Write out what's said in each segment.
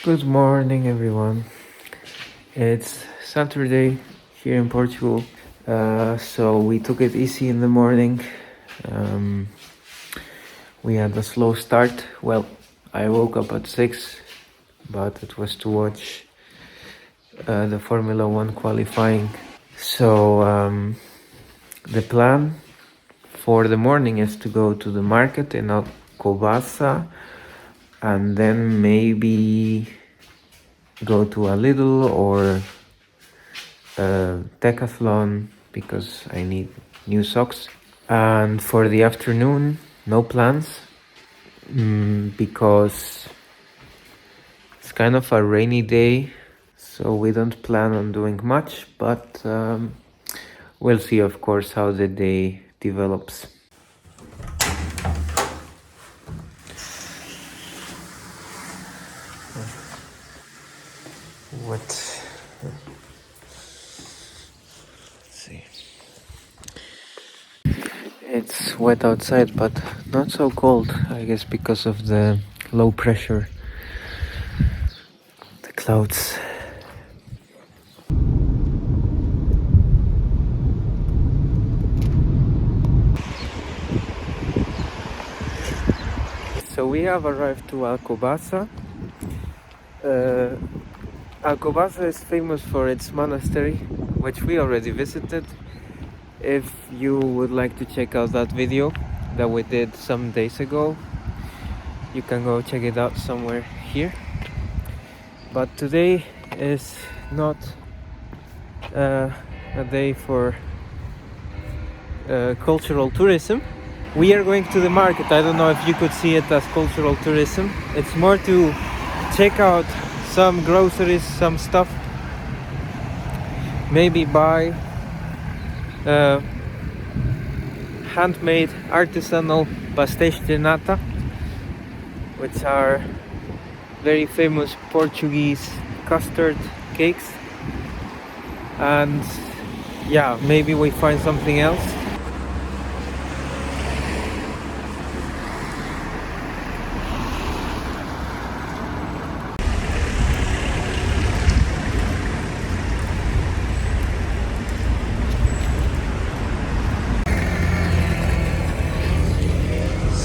Good morning, everyone. It's Saturday here in Portugal, so we took it easy in the morning. Um, we had a slow start. Well, I woke up at 6, but it was to watch the Formula One qualifying. So the plan for the morning is to go to the market in Alcobaça and then maybe go to a Lidl or Decathlon because I need new socks. And for the afternoon, no plans because it's kind of a rainy day, so we don't plan on doing much, but we'll see, of course, how the day develops. Let's see. It's wet outside, but not so cold, I guess, because of the low pressure, the clouds. So we have arrived to Alcobaça. Alcobaça is famous for its monastery, which we already visited. If you would like to check out that video that we did some days ago, you can go check it out somewhere here. But today is not a day for cultural tourism. We are going to the market. I don't know if you could see it as cultural tourism. It's more to check out some groceries, some stuff, maybe buy handmade artisanal pastéis de nata, which are very famous Portuguese custard cakes, and yeah, maybe we find something else.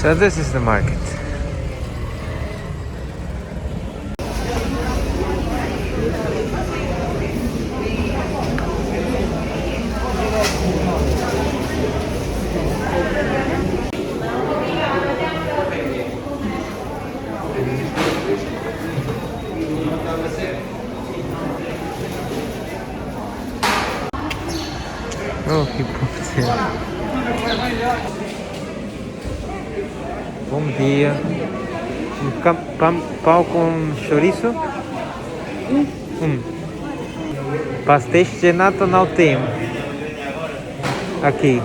So this is the market. Oh, he popped in. Bom dia. Pão com chouriço? Pastéis de nata não tem. Aqui.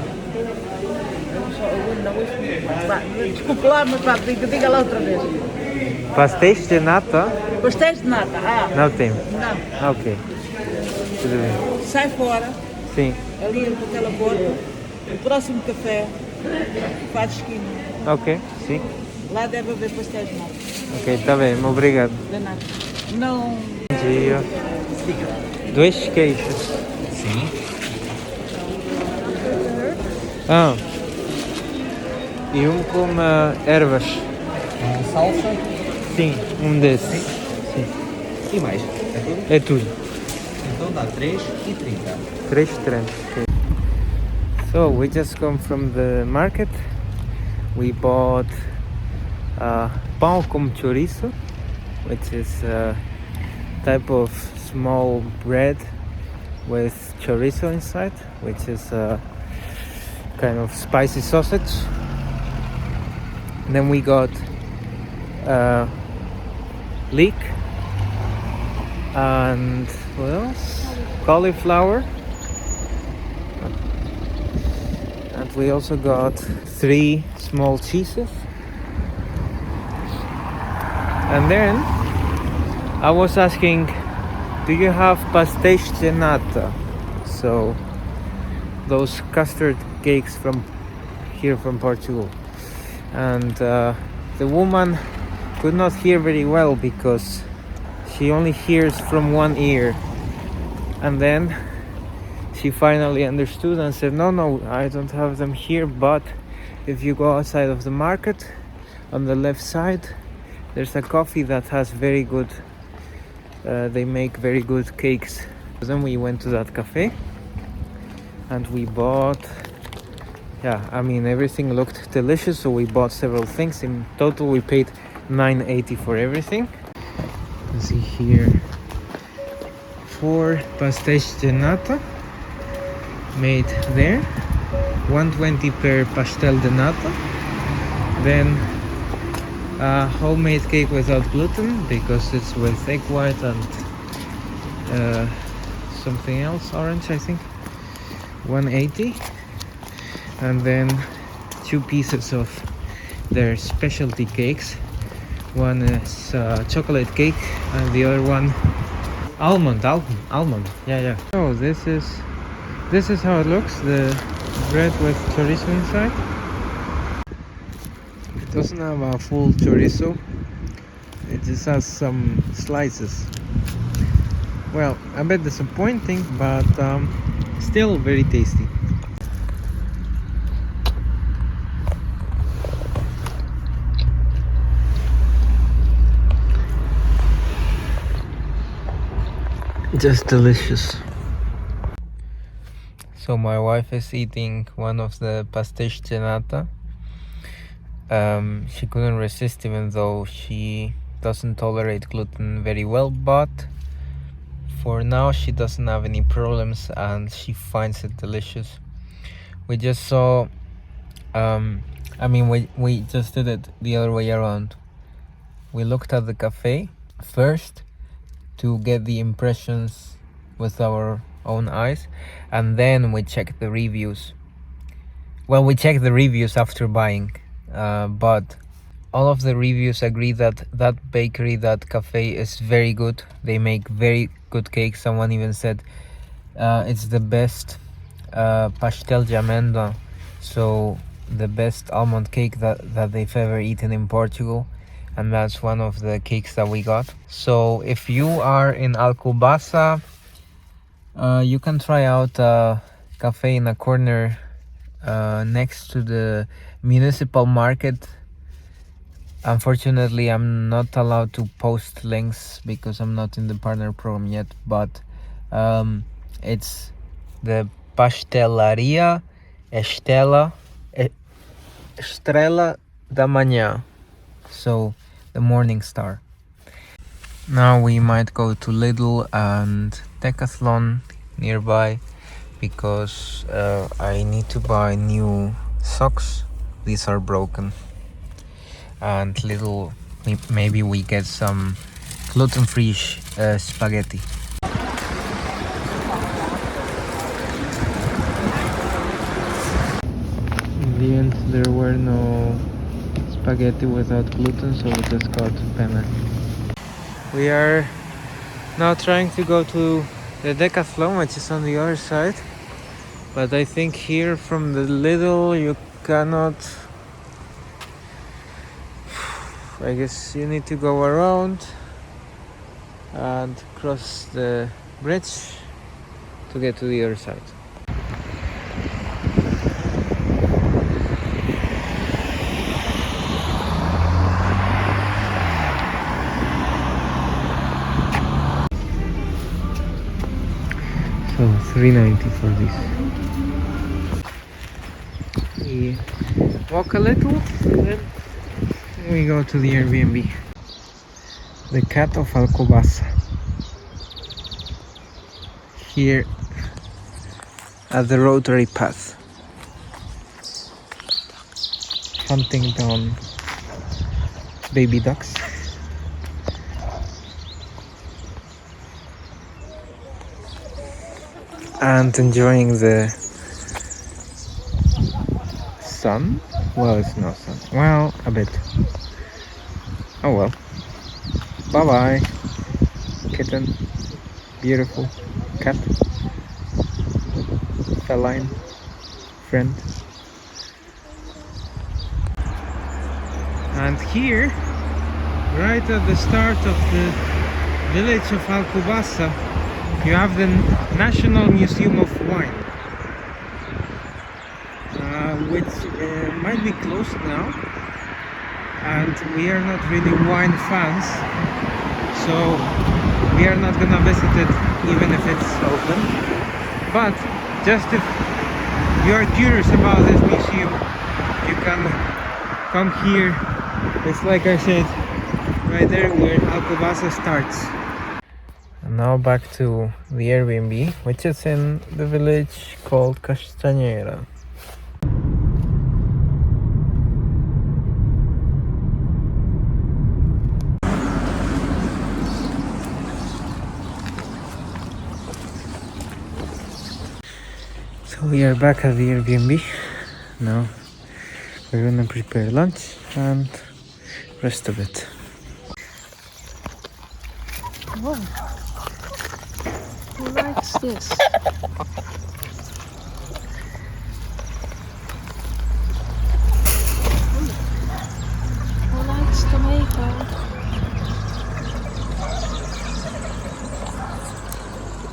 Desculpe lá, mas vá, diga lá outra vez. Pastéis de nata Pastéis de nata? não tem. Não. Ok. Tudo bem. Sai fora, Sim. ali naquela porta, o próximo café, faz esquina. Ok, sim. Lá deve haver pastéis de nata. Ok, tá bem. Obrigado. De nada. Não. Bom dia. 2 queijos. Sim. E um com ervas. Salsa. Sim, um desses. Sim. E mais? É tudo? É tudo. Então dá 3,30. 3 okay. So we just come from the market. We bought pão com chouriço, which is a type of small bread with chorizo inside, which is a kind of spicy sausage. And then we got leek and what else? Cauliflower. And we also got 3 small cheeses. And then I was asking, do you have pastéis de nata? So those custard cakes from here from Portugal. And the woman could not hear very well because she only hears from one ear. And then she finally understood and said, no, I don't have them here, but if you go outside of the market, on the left side, there's a coffee that has very good, they make very good cakes. Then we went to that cafe and we bought, everything looked delicious, so we bought several things. In total we paid $9.80 for everything. You can see here 4 pastéis de nata made there, $1.20 per pastel de nata. Then a homemade cake without gluten because it's with egg white and something else, orange I think, $1.80. And then 2 pieces of their specialty cakes. One is chocolate cake and the other one almond. Yeah. Oh, this is how it looks, the bread with chorizo inside. It doesn't have a full chorizo, it just has some slices. Well, a bit disappointing, but still very tasty. Just delicious. So my wife is eating one of the pastéis de nata. She couldn't resist, even though she doesn't tolerate gluten very well, but for now she doesn't have any problems and she finds it delicious. We just saw, we just did it the other way around. We looked at the cafe first to get the impressions with our own eyes, and then we checked the reviews. Well, we checked the reviews after buying, but all of the reviews agree that that bakery, that cafe is very good. They make very good cakes. Someone even said it's the best pastel de amêndoa, so the best almond cake that they've ever eaten in Portugal. And that's one of the cakes that we got. So if you are in Alcobaça, you can try out a cafe in a corner next to the municipal market. Unfortunately, I'm not allowed to post links because I'm not in the partner program yet, but it's the Pastelaria Estrela da Manhã, so the Morning Star. Now we might go to Lidl and Decathlon nearby because I need to buy new socks. These are broken. And Lidl, maybe we get some gluten-free spaghetti. In the end, there were no spaghetti without gluten, so we just got penne. We are now trying to go to the Decathlon, which is on the other side, but I think here from the Lidl you cannot. I guess you need to go around and cross the bridge to get to the other side. So $3.90 for this. We walk a little and then we go to the Airbnb. The Cat of Alcobaça. Here at the Rotary Path. Hunting down baby ducks. And enjoying the sun. Well, it's not sun. Well, a bit. Oh well. Bye bye. Kitten. Beautiful cat. Feline friend. And here, right at the start of the village of Alcobaça, you have the National Museum of Wine, which might be closed now, and we are not really wine fans, so we are not gonna visit it even if it's open. But just if you're curious about this museum, you can come here. It's like I said, right there where Alcobaça starts. And now back to the Airbnb, which is in the village called Castanheira. So we are back at the Airbnb. Now we're gonna prepare lunch and rest of it. Whoa. Who likes this? Who likes tomato?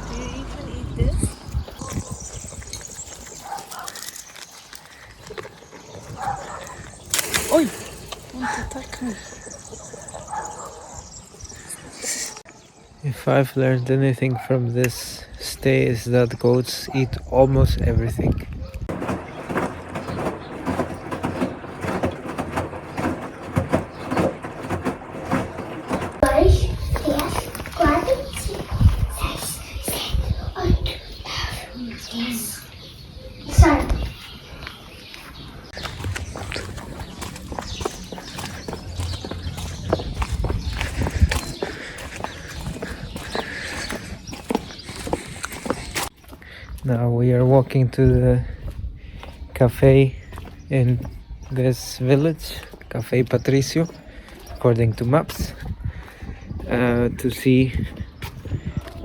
Do you even eat this? Oi! Don't attack me. If I've learned anything from this stay, is that goats eat almost everything. Now we are walking to the cafe in this village, Cafe Patricio, according to maps, to see,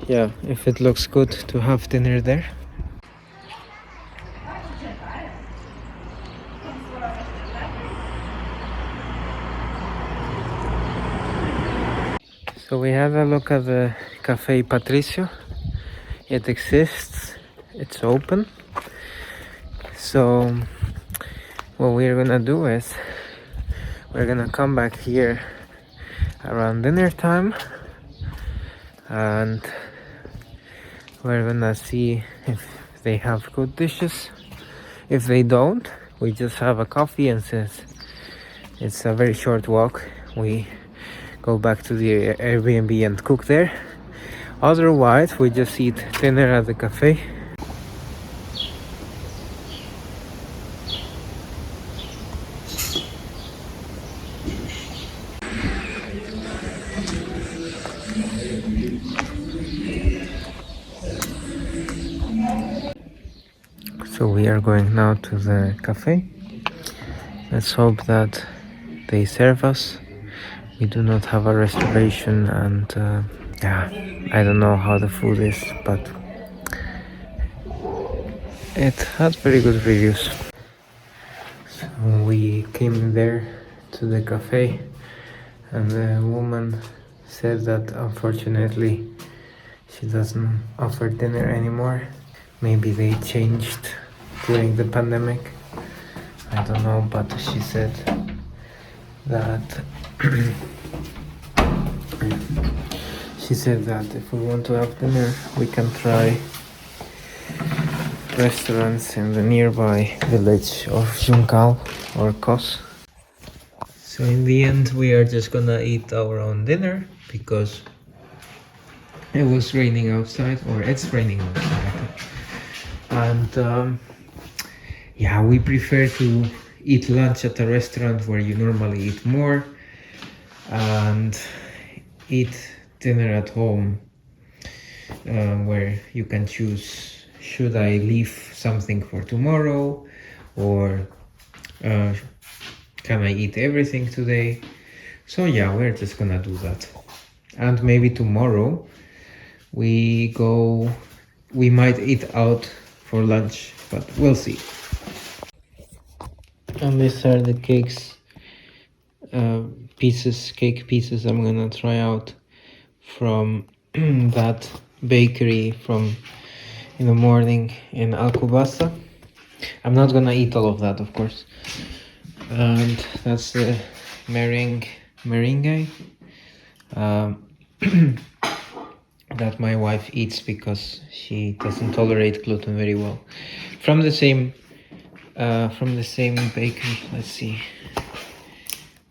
if it looks good to have dinner there. So we had a look at the Cafe Patricio. It exists. It's open. So what we're gonna do is we're gonna come back here around dinner time, and we're gonna see if they have good dishes. If they don't, we just have a coffee, and since it's a very short walk, we go back to the Airbnb and cook there. Otherwise, we just eat dinner at the cafe. So we are going now to the cafe. Let's hope that they serve us. We do not have a reservation, and I don't know how the food is, but it has very good reviews. So we came there to the cafe, and the woman said that unfortunately she doesn't offer dinner anymore. Maybe they changed during the pandemic, I don't know, but she said that if we want to have dinner, we can try restaurants in the nearby village of Juncal or Kos. So in the end, we are just gonna eat our own dinner because it was raining outside, or it's raining outside, and we prefer to eat lunch at a restaurant where you normally eat more, and eat dinner at home where you can choose, should I leave something for tomorrow, or can I eat everything today? So we're just gonna do that. And maybe tomorrow we might eat out for lunch, but we'll see. And these are the cake pieces I'm gonna try out from that bakery from in the morning in Alcobaça. I'm not gonna eat all of that, of course. And that's the meringue that my wife eats because she doesn't tolerate gluten very well. From the same bakery. Let's see.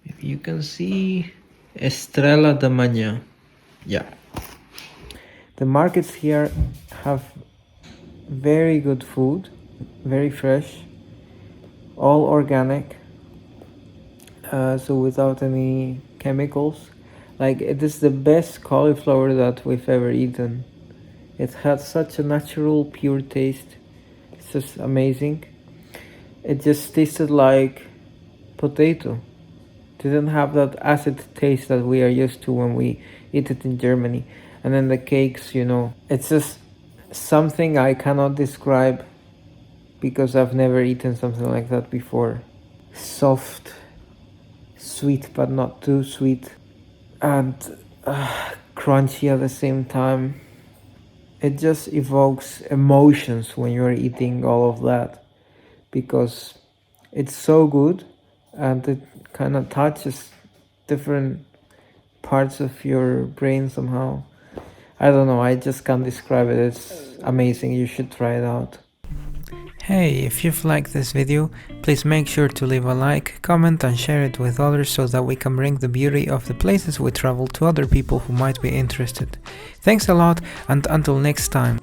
Maybe you can see Estrela da Manhã. Yeah. The markets here have very good food, very fresh, all organic, so without any chemicals. Like, it is the best cauliflower that we've ever eaten. It had such a natural, pure taste. It's just amazing. It just tasted like potato. Didn't have that acid taste that we are used to when we eat it in Germany. And then the cakes, you know, it's just something I cannot describe because I've never eaten something like that before. Soft, sweet but not too sweet, and crunchy at the same time. It just evokes emotions when you're eating all of that because it's so good and it kind of touches different parts of your brain somehow. I don't know, I just can't describe it. It's amazing. You should try it out. Hey, if you've liked this video, please make sure to leave a like, comment and share it with others so that we can bring the beauty of the places we travel to other people who might be interested. Thanks a lot, and until next time.